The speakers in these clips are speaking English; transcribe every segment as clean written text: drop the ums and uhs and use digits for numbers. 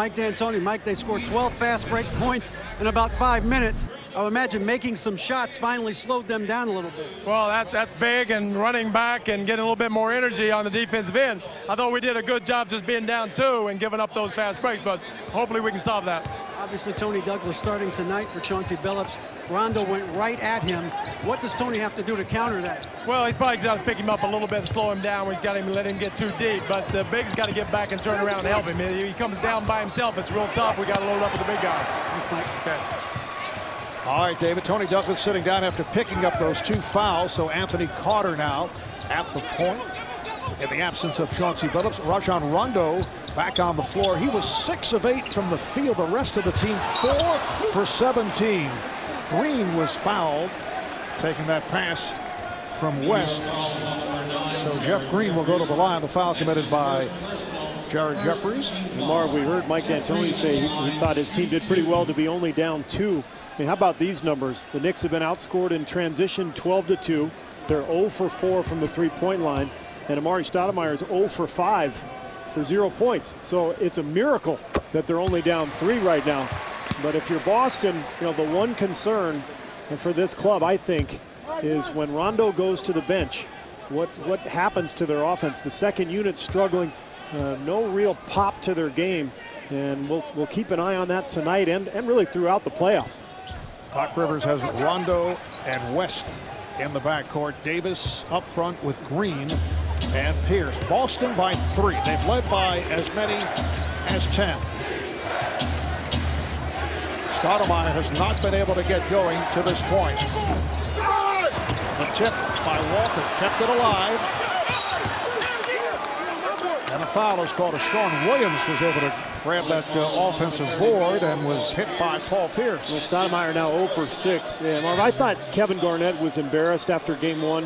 Mike D'Antoni. Mike, they scored 12 fast break points in about 5 minutes. I would imagine making some shots finally slowed them down a little bit. Well, that's big, and running back and getting a little bit more energy on the defensive end. I thought we did a good job just being down 2 and giving up those fast breaks, but hopefully we can solve that. Obviously, Tony Douglas starting tonight for Chauncey Billups. Rondo went right at him. What does Tony have to do to counter that? Well, he's probably got to pick him up a little bit and slow him down. We've got to let him get too deep, but the big's got to get back and turn around and help him. He comes down by himself. It's real tough. We got to load up with the big guy. Thanks, Mike. Okay. All right, David. Tony Douglas sitting down after picking up those 2 fouls. So Anthony Carter now at the point. In the absence of Chauncey Billups, Rajon Rondo back on the floor. He was 6 of 8 from the field. The rest of the team 4 for 17. Green was fouled, taking that pass from West. So Jeff Green will go to the line. The foul committed by Jared Jeffries. And Marv, we heard Mike D'Antoni say he thought his team did pretty well to be only down 2. I mean, how about these numbers? The Knicks have been outscored in transition 12-2. They're 0 for 4 from the three-point line. And Amari Stoudemire is 0 for 5 for 0 points. So it's a miracle that they're only down 3 right now. But if you're Boston, you know, the one concern for this club, I think, is when Rondo goes to the bench, what happens to their offense? The second unit struggling, no real pop to their game. And we'll keep an eye on that tonight and really throughout the playoffs. Doc Rivers has Rondo and West in the backcourt. Davis up front with Green and Pierce. Boston by 3. They've led by as many as 10. Stoudemire has not been able to get going to this point. The tip by Walker kept it alive. And a foul is called as Sean Williams was able to grab that offensive board and was hit by Paul Pierce. Well, Stoudemire now 0 for 6. And Marv, I thought Kevin Garnett was embarrassed after game 1.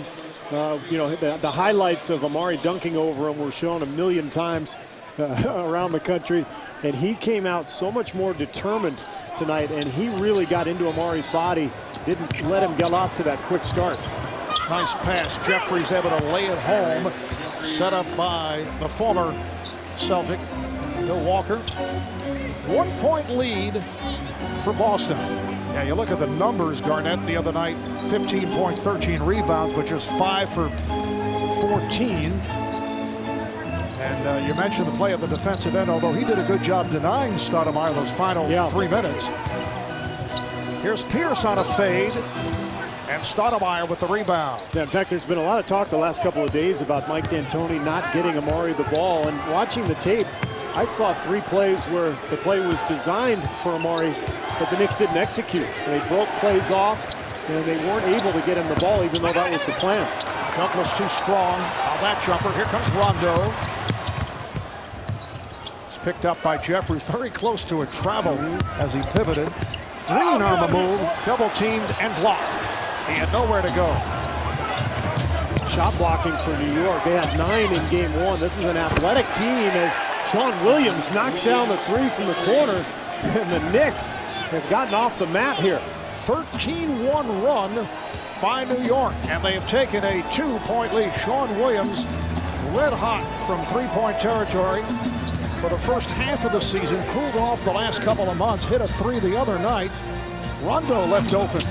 You know, the highlights of Amari dunking over him were shown a million times around the country. And he came out so much more determined tonight, and he really got into Amari's body, didn't let him get off to that quick start. Nice pass. Jeffries able to lay it home. Set up by the former Celtic, Bill Walker. 1-point lead for Boston. Yeah, you look at the numbers, Garnett, the other night, 15 points, 13 rebounds, but just 5 for 14. And you mentioned the play of the defensive end, although he did a good job denying Stoudemire those final 3 minutes. Here's Pierce on a fade. And Stoudemire with the rebound. Yeah, in fact, there's been a lot of talk the last couple of days about Mike D'Antoni not getting Amari the ball. And watching the tape, I saw 3 plays where the play was designed for Amari, but the Knicks didn't execute. They broke plays off, and they weren't able to get him the ball, even though that was the plan. Douglas too strong on that jumper. Here comes Rondo. It's picked up by Jeffries, very close to a travel as he pivoted. Green on the move, double teamed and blocked. He had nowhere to go. Shot blocking for New York. They had 9 in game 1. This is an athletic team as Sean Williams knocks down the 3 from the corner. And the Knicks have gotten off the mat here. 13-1 run by New York. And they have taken a 2-point lead. Sean Williams red hot from 3-point territory for the first half of the season. Cooled off the last couple of months. Hit a 3 the other night. Rondo left open,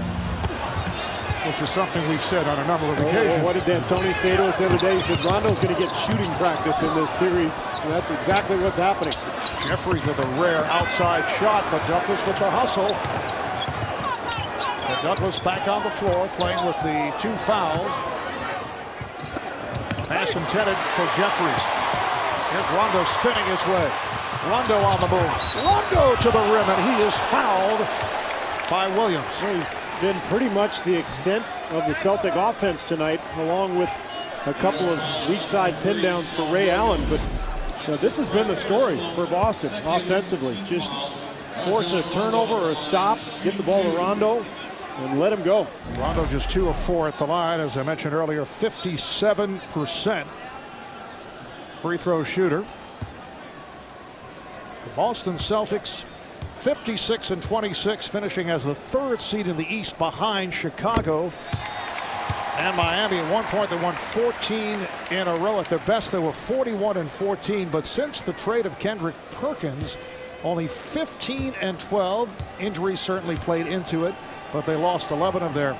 which is something we've said on a number of occasions. What did D'Antoni say to us the other day? He said Rondo's going to get shooting practice in this series. And that's exactly what's happening. Jeffries with a rare outside shot, but Douglas with the hustle. And Douglas back on the floor playing with the 2 fouls. Pass intended for Jeffries. Here's Rondo spinning his way. Rondo on the move. Rondo to the rim, and he is fouled by Williams. He's been pretty much the extent of the Celtic offense tonight, along with a couple of weak side pin downs for Ray Allen. But you know, this has been the story for Boston offensively. Just force a turnover or a stop, get the ball to Rondo, and let him go. Rondo just 2 of 4 at the line. As I mentioned earlier, 57% free throw shooter. The Boston Celtics 56-26, finishing as the 3rd seed in the East behind Chicago and Miami. At one point, they won 14 in a row. At their best, they were 41-14. But since the trade of Kendrick Perkins, only 15-12. Injuries certainly played into it, but they lost 11 of their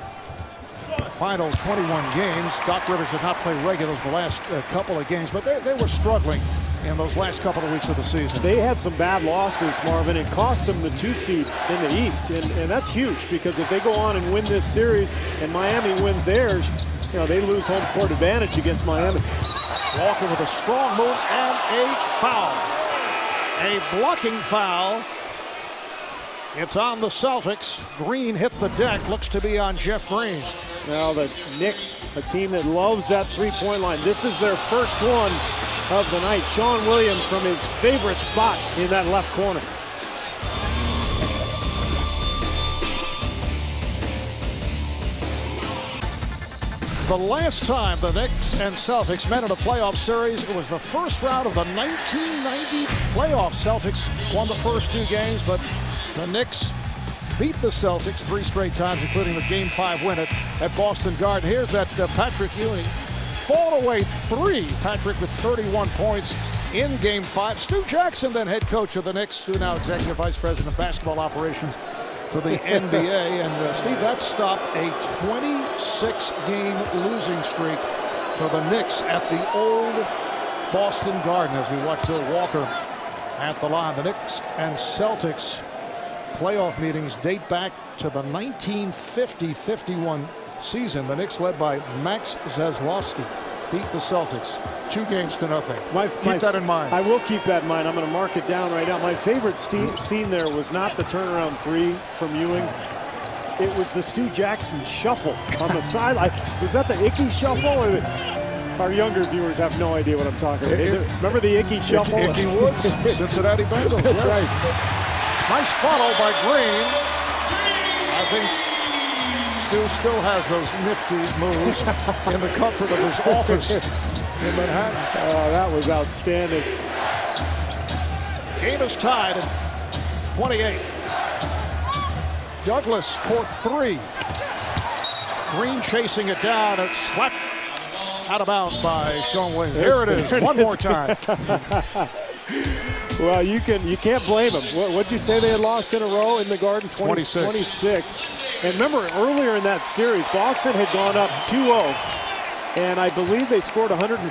final 21 games. Doc Rivers did not play regulars the last couple of games, but they were struggling in those last couple of weeks of the season. They had some bad losses, Marvin. It cost them the 2 seed in the East, and that's huge, because if they go on and win this series and Miami wins theirs, you know, they lose home court advantage against Miami. Walker with a strong move and a foul. A blocking foul. It's on the Celtics. Green hit the deck. Looks to be on Jeff Green. Now the Knicks, a team that loves that three-point line. This is their first one of the night. Sean Williams from his favorite spot in that left corner. The last time the Knicks and Celtics met in a playoff series, it was the first round of the 1990 playoffs. Celtics won the first 2 games, but the Knicks beat the Celtics 3 straight times, including the Game 5 win at Boston Garden. Here's that Patrick Ewing fall away 3. Patrick with 31 points in Game 5. Stu Jackson, then head coach of the Knicks, Stu now executive vice president of basketball operations for the NBA. And Steve, that stopped a 26-game losing streak for the Knicks at the old Boston Garden as we watch Bill Walker at the line. The Knicks and Celtics playoff meetings date back to the 1950-51 season. The Knicks, led by Max Zaslavsky, beat the Celtics 2 games to nothing. Keep that in mind. I will keep that in mind. I'm going to mark it down right now. My favorite scene there was not the turnaround 3 from Ewing. It was the Stu Jackson shuffle on the sideline. Was that the Icky shuffle? Or our younger viewers have no idea what I'm talking about. Remember the Icky shuffle? Icky Woods, Cincinnati Bengals. That's yes. right. Nice follow by Green. I think Stu still has those nifty moves in the comfort of his office in Manhattan. Oh, that was outstanding. Game is tied at 28. Douglas, court 3. Green chasing it down. It's slapped out of bounds by Sean Williams. Here it is, one more time. Well, you can't blame them. What'd you say they had lost in a row in the Garden? 26. And remember, earlier in that series, Boston had gone up 2-0, and I believe they scored 157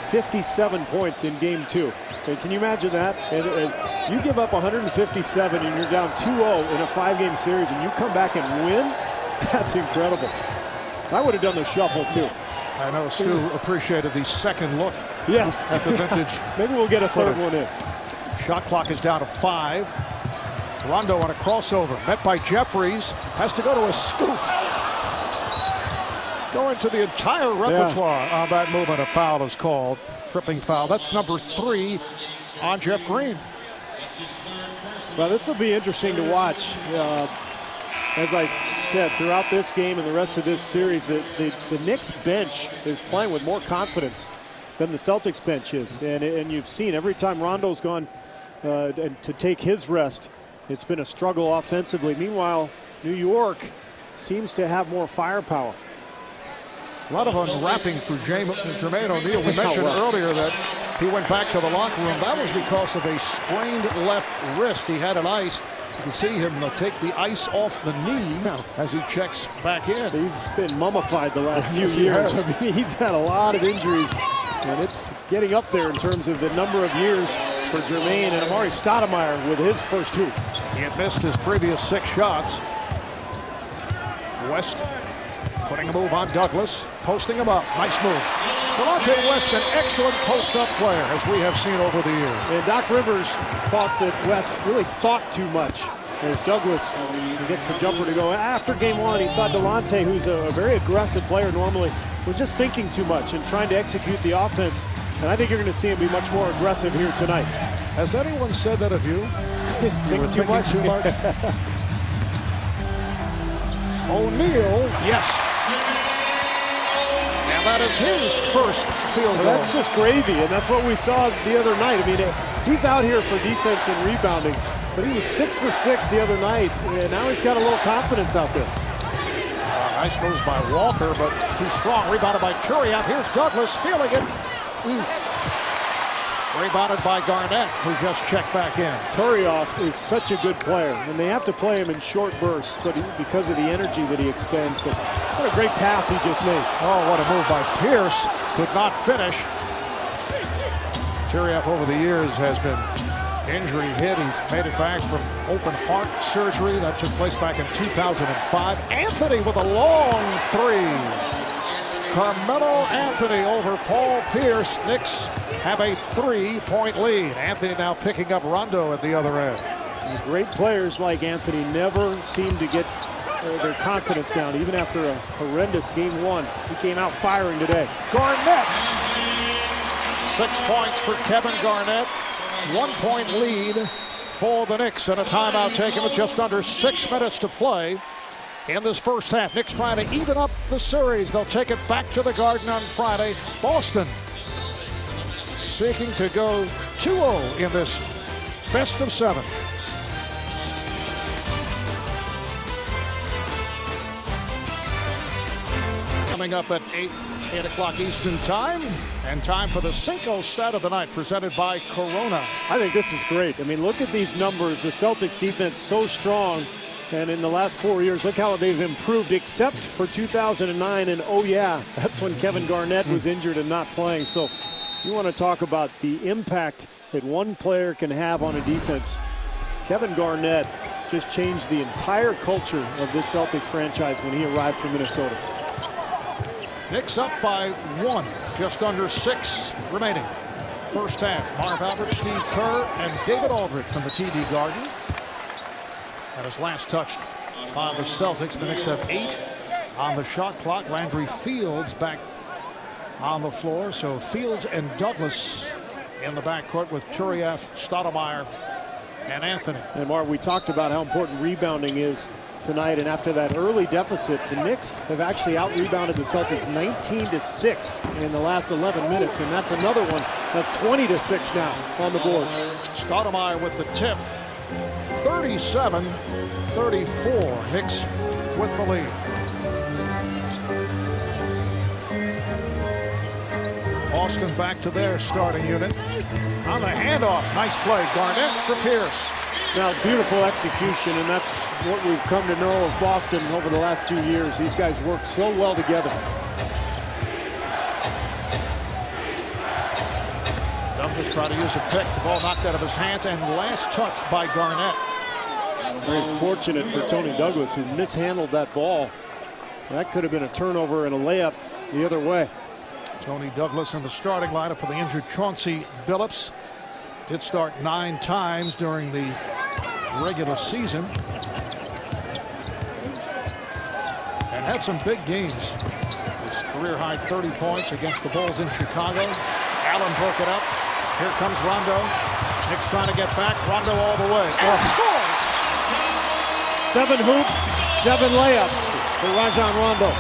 points in Game 2. And can you imagine that? And you give up 157 and you're down 2-0 in a 5-game series, and you come back and win? That's incredible. I would have done the shuffle too. I know Stu appreciated the second look at the vintage. Maybe we'll get a third one in. Shot clock is down to 5. Rondo on a crossover, met by Jeffries, has to go to a scoop. Going to the entire repertoire on that movement. A foul is called, tripping foul. That's number 3 on Jeff Green. Well, this will be interesting to watch. As I said, throughout this game and the rest of this series, the Knicks bench is playing with more confidence than the Celtics bench is. And you've seen every time Rondo's gone to take his rest, it's been a struggle offensively. Meanwhile, New York seems to have more firepower. A lot of unwrapping for Jermaine O'Neal. We mentioned earlier that he went back to the locker room. That was because of a sprained left wrist. He had an ice. You can see him take the ice off the knee as he checks back in. He's been mummified the last few years. I mean, he's had a lot of injuries, and it's getting up there in terms of the number of years for Jermaine. And Amari Stoudemire with his first 2. He had missed his previous 6 shots. West putting a move on Douglas, posting him up. Nice move. Delonte West, an excellent post-up player, as we have seen over the years. And Doc Rivers thought that West really thought too much. As Douglas gets the jumper to go. After Game 1, he thought Delonte, who's a very aggressive player normally, was just thinking too much and trying to execute the offense. And I think you're going to see him be much more aggressive here tonight. Has anyone said that of you? Think too much? O'Neal, yes. And that is his first field goal. That's just gravy, and that's what we saw the other night. I mean, he's out here for defense and rebounding, but he was 6 for 6 the other night, and now he's got a little confidence out there. Nice moves by Walker, but too strong. Rebounded by Turiaf. Here's Douglas feeling it. Rebounded by Garnett, who just checked back in. Turioff is such a good player, and they have to play him in short bursts, but because of the energy that he expends. But what a great pass he just made. Oh, what a move by Pierce. Could not finish. Turioff over the years has been injury hit. He's made it back from open heart surgery. That took place back in 2005. Anthony with a long three. Carmelo Anthony over Paul Pierce. Knicks have a 3-point lead. Anthony now picking up Rondo at the other end. And great players like Anthony never seem to get their confidence down, even after a horrendous game one. He came out firing today. Garnett. 6 points for Kevin Garnett. 1-point lead for the Knicks, and a timeout taken with just under 6 minutes to play in this first half. Knicks trying to even up the series. They'll take it back to the Garden on Friday. Boston seeking to go 2-0 in this best of 7. Coming up at 8 o'clock Eastern time, and time for the Cinco stat of the night presented by Corona. I think this is great. I mean, look at these numbers. The Celtics defense so strong, and in the last 4 years, look how they've improved, except for 2009. And oh yeah, that's when Kevin Garnett was injured and not playing. So you want to talk about the impact that one player can have on a defense. Kevin Garnett just changed the entire culture of this Celtics franchise when he arrived from Minnesota. Knicks up by 1, just under 6 remaining. First half, Marv Albert, Steve Kerr, and David Aldridge from the TD Garden. That is last touched by the Celtics. The Knicks have 8 on the shot clock. Landry Fields back on the floor. So Fields and Douglas in the backcourt with Turioff, Stoudemire, and Anthony. And Mark, we talked about how important rebounding is tonight, and after that early deficit, the Knicks have actually out-rebounded the Celtics 19-6 in the last 11 minutes, and that's another one. That's 20-6 now on the board. Stoudemire with the tip. 37-34. Knicks with the lead. Boston back to their starting unit. On the handoff, nice play. Garnett for Pierce. Now, beautiful execution, and that's what we've come to know of Boston over the last 2 years. These guys work so well together. Douglas tried to use a pick. The ball knocked out of his hands, and last touch by Garnett. Very fortunate for Tony Douglas, who mishandled that ball. That could have been a turnover and a layup the other way. Tony Douglas in the starting lineup for the injured Chauncey Billups. Did start 9 times during the regular season. And had some big games. His career-high 30 points against the Bulls in Chicago. Allen broke it up. Here comes Rondo. Knicks trying to get back. Rondo all the way. And scores! 7 hoops, 7 layups for Rajon Rondo.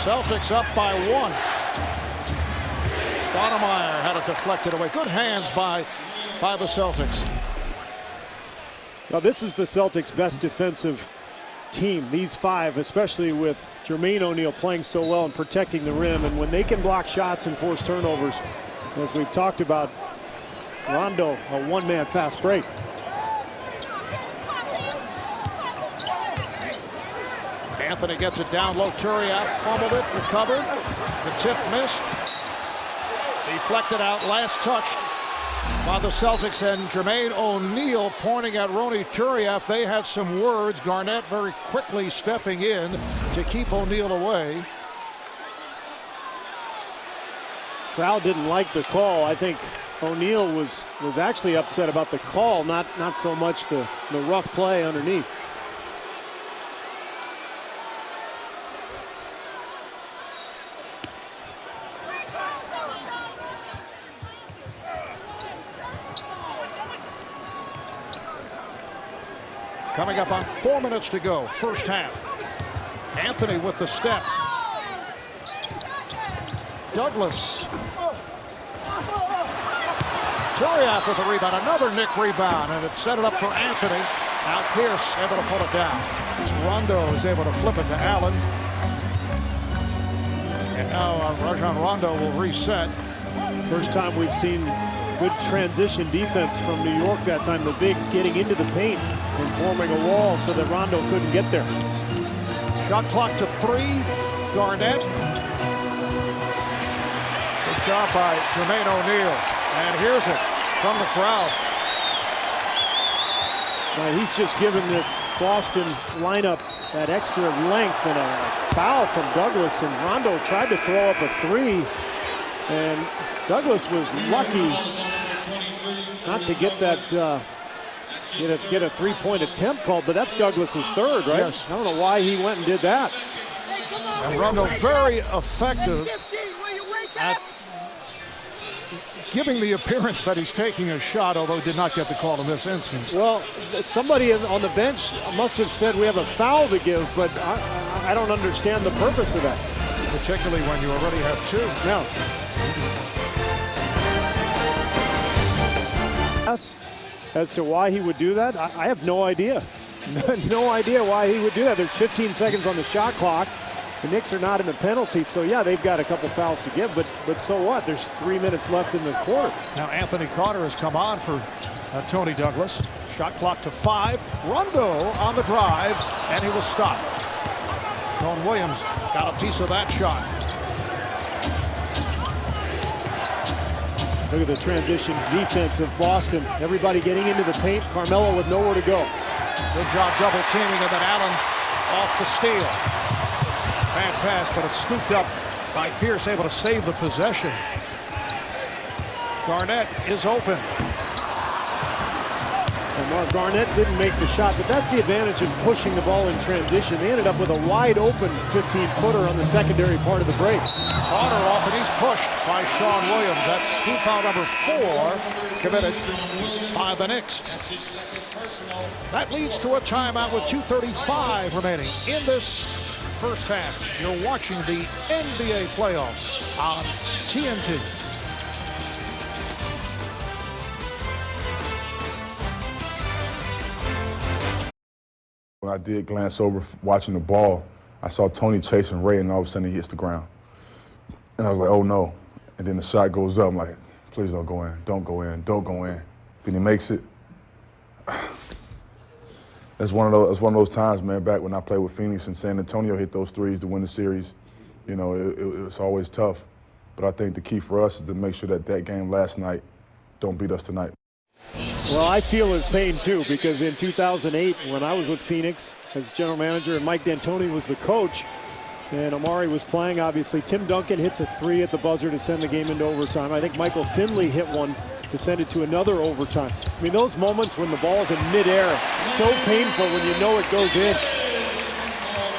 Celtics up by 1. Stoudemire had it deflected away. Good hands by the Celtics. Now, this is the Celtics' best defensive team. These 5, especially with Jermaine O'Neal playing so well and protecting the rim. And when they can block shots and force turnovers, as we've talked about, Rondo, a one-man fast break. Anthony gets it down low. Turioff fumbled it, recovered. The tip missed. Deflected out, last touch by the Celtics, and Jermaine O'Neal pointing at Ronny Turioff. They had some words. Garnett very quickly stepping in to keep O'Neal away. Crowd didn't like the call. I think O'Neal was actually upset about the call, not so much the rough play underneath. Coming up on 4 minutes to go, first half. Anthony with the step. Douglas. Turioff with the rebound. Another Knick rebound, and it set it up for Anthony. Now Pierce able to pull it down. Rondo is able to flip it to Allen. And now Rajon Rondo will reset. First time we've seen good transition defense from New York that time. The bigs getting into the paint and forming a wall so that Rondo couldn't get there. Shot clock to 3. Garnett. Good job by Jermaine O'Neal. And here's it from the crowd. Now he's just given this Boston lineup that extra length, and a foul from Douglas, and Rondo tried to throw up a 3, and Douglas was lucky not to get that get a 3-point attempt called, but that's Douglas's 3rd, right? Yes. I don't know why he went and did that. And Rondo very effective at giving the appearance that he's taking a shot, although did not get the call in this instance. Well, somebody on the bench must have said we have a foul to give, but I don't understand the purpose of that. Particularly when you already have 2. No. As to why he would do that, I have no idea. No idea why he would do that. There's 15 seconds on the shot clock. The Knicks are not in the penalty, so yeah, they've got a couple fouls to give, but so what? There's 3 minutes left in the quarter. Now Anthony Carter has come on for Tony Douglas. Shot clock to 5. Rondo on the drive, and he will stop. Sean Williams got a piece of that shot. Look at the transition defense of Boston. Everybody getting into the paint. Carmelo with nowhere to go. Good job double teaming, and then Allen off the steal. Bad pass, but it's scooped up by Pierce, able to save the possession. Garnett is open. And Mark Garnett didn't make the shot, but that's the advantage of pushing the ball in transition. They ended up with a wide open 15-footer on the secondary part of the break. Carter off, and he's pushed by Sean Williams. That's team foul number 4 committed by the Knicks. That leads to a timeout with 2:35 remaining in this first half. You're watching the NBA playoffs on TNT. When I did glance over watching the ball, I saw Tony chasing Ray, and all of a sudden he hits the ground. And I was like, oh no. And then the shot goes up. I'm like, please don't go in, don't go in, don't go in. Then he makes it. That's one of those times, man, back when I played with Phoenix and San Antonio hit those threes to win the series. You know, it was always tough. But I think the key for us is to make sure that game last night don't beat us tonight. Well, I feel his pain, too, because in 2008, when I was with Phoenix as general manager and Mike D'Antoni was the coach, and Amari was playing, obviously, Tim Duncan hits a 3 at the buzzer to send the game into overtime. I think Michael Finley hit one to send it to another overtime. I mean, those moments when the ball's in midair, so painful when you know it goes in.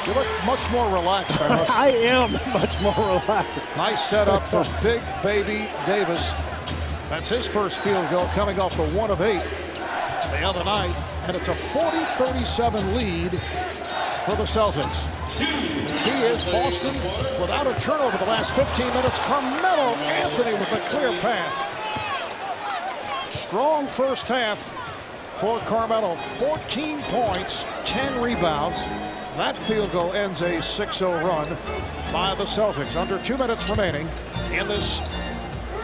You look much more relaxed. I am much more relaxed. Nice setup from Big Baby Davis. That's his first field goal coming off the 1 of 8 the other night. And it's a 40-37 lead for the Celtics. The key is Boston without a turnover the last 15 minutes. Carmelo Anthony with a clear path. Strong first half for Carmelo. 14 points, 10 rebounds. That field goal ends a 6-0 run by the Celtics. Under 2 minutes remaining in this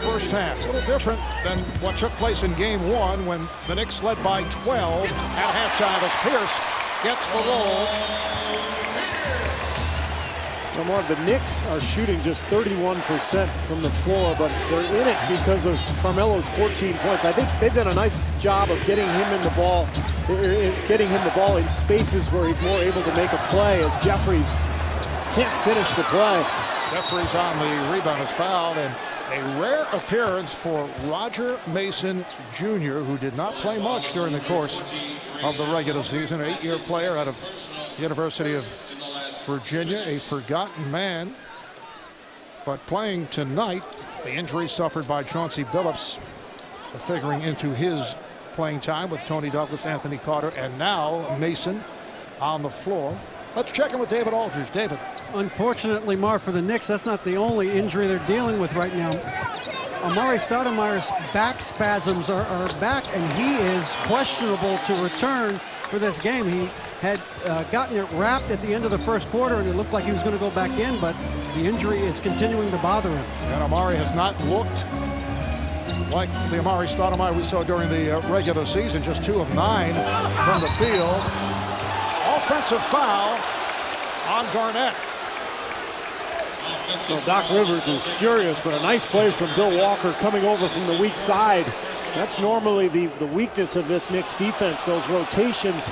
first half. A little different than what took place in game 1 when the Knicks led by 12 at halftime as Pierce gets the roll. The Knicks are shooting just 31% from the floor, but they're in it because of Carmelo's 14 points. I think they've done a nice job of getting him the ball in spaces where he's more able to make a play, as Jeffries can't finish the play. Jeffries on the rebound is fouled, and a rare appearance for Roger Mason Jr., who did not play much during the course of the regular season. An 8-year player out of University of Virginia, a forgotten man, but playing tonight. The injury suffered by Chauncey Billups figuring into his playing time with Tony Douglas, Anthony Carter, and now Mason on the floor. Let's check in with David Aldridge. David. Unfortunately, Mark, for the Knicks, that's not the only injury they're dealing with right now. Amari Stoudemire's back spasms are back, and he is questionable to return for this game. He had gotten it wrapped at the end of the first quarter, and it looked like he was going to go back in, but the injury is continuing to bother him. And Amari has not looked like the Amari Stoudemire we saw during the regular season. Just 2 of 9 from the field. Offensive foul on Garnett. So Doc Rivers is furious, but a nice play from Bill Walker coming over from the weak side. That's normally the weakness of this Knicks defense, those rotations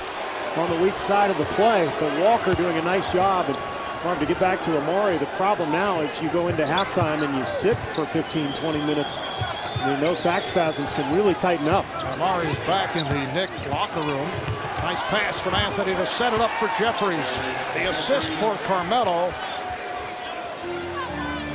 on the weak side of the play. But Walker doing a nice job. And to get back to Amari, the problem now is you go into halftime and you sit for 15, 20 minutes. I mean, those back spasms can really tighten up. Amari is back in the Knicks locker room. Nice pass from Anthony to set it up for Jeffries. The assist for Carmelo.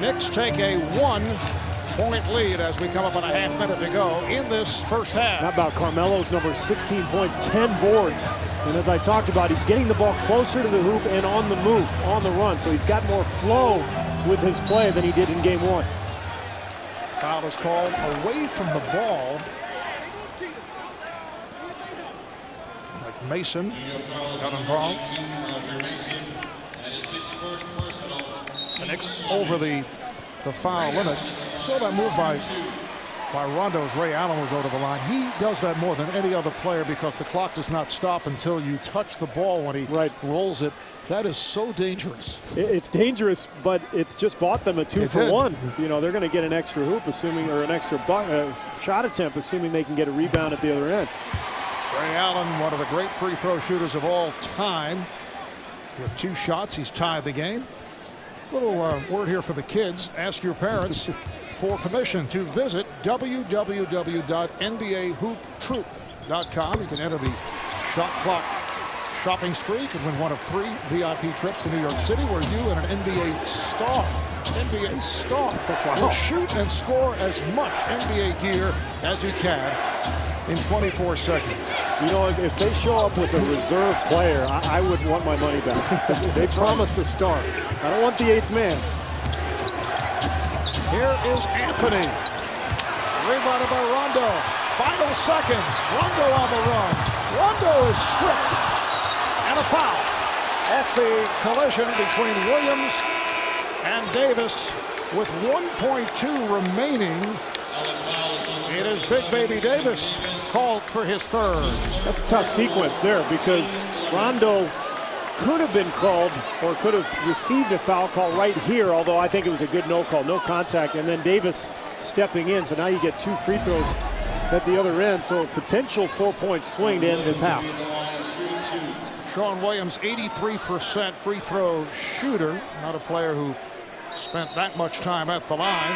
Knicks take a 1-point lead as we come up on a half minute to go in this first half. How about Carmelo's number 16 points, 10 boards. And as I talked about, he's getting the ball closer to the hoop and on the move, on the run. So he's got more flow with his play than he did in game 1. Foul is called away from the ball. Like Mason got involved. The Knicks over the foul limit. So that move by Rondo as Ray Allen will go to the line. He does that more than any other player because the clock does not stop until you touch the ball when he rolls it. That is so dangerous. It's dangerous, but it's just bought them a 2-for-1. You know, they're going to get an extra hoop, assuming, or an extra shot attempt, assuming they can get a rebound at the other end. Ray Allen, one of the great free throw shooters of all time. With 2 shots, he's tied the game. Little word here for the kids. Ask your parents for permission to visit www.nbahooptroop.com. You can enter the shot clock shopping spree. You can win one of 3 VIP trips to New York City, where you and an NBA star will shoot and score as much NBA gear as you can in 24 seconds. You know, if they show up with a reserve player, I would want my money back. They promised to start. I don't want the 8th man. Here is Anthony. Rebounded by Rondo. Final seconds. Rondo on the run. Rondo is stripped. And a foul off the collision between Williams and Davis with 1.2 remaining. It is Big Baby Davis called for his 3rd. That's a tough sequence there because Rondo could have been called or could have received a foul call right here, although I think it was a good no call, no contact, and then Davis stepping in. So now you get 2 free throws at the other end, so a potential 4-point swing to end this half. Sean Williams, 83% free throw shooter, not a player who spent that much time at the line.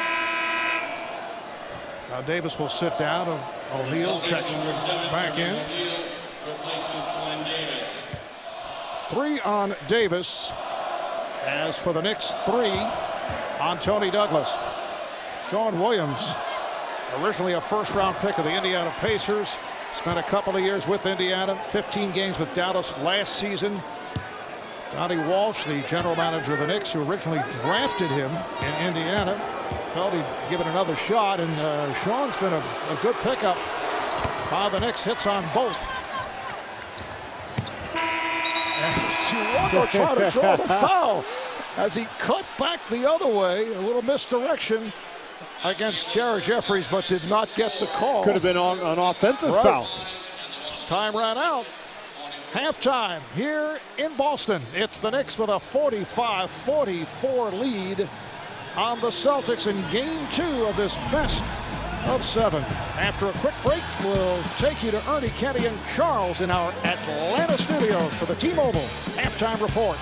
Now Davis will sit down. O'Neal checks back in. 3 on Davis. As for the Knicks, 3 on Tony Douglas. Sean Williams, originally a first-round pick of the Indiana Pacers, spent a couple of years with Indiana, 15 games with Dallas last season. Donnie Walsh, the general manager of the Knicks, who originally drafted him in Indiana, felt he'd give it another shot, and Sean's been a good pickup by the Knicks. Hits on both. And Rondo tried to draw the foul as he cut back the other way. A little misdirection against Jared Jeffries, but did not get the call. Could have been on an offensive foul. Time ran out. Halftime here in Boston. It's the Knicks with a 45-44 lead on the Celtics in game 2 of this best of 7. After a quick break, we'll take you to Ernie, Kenny, and Charles in our Atlanta studios for the T-Mobile Halftime Report.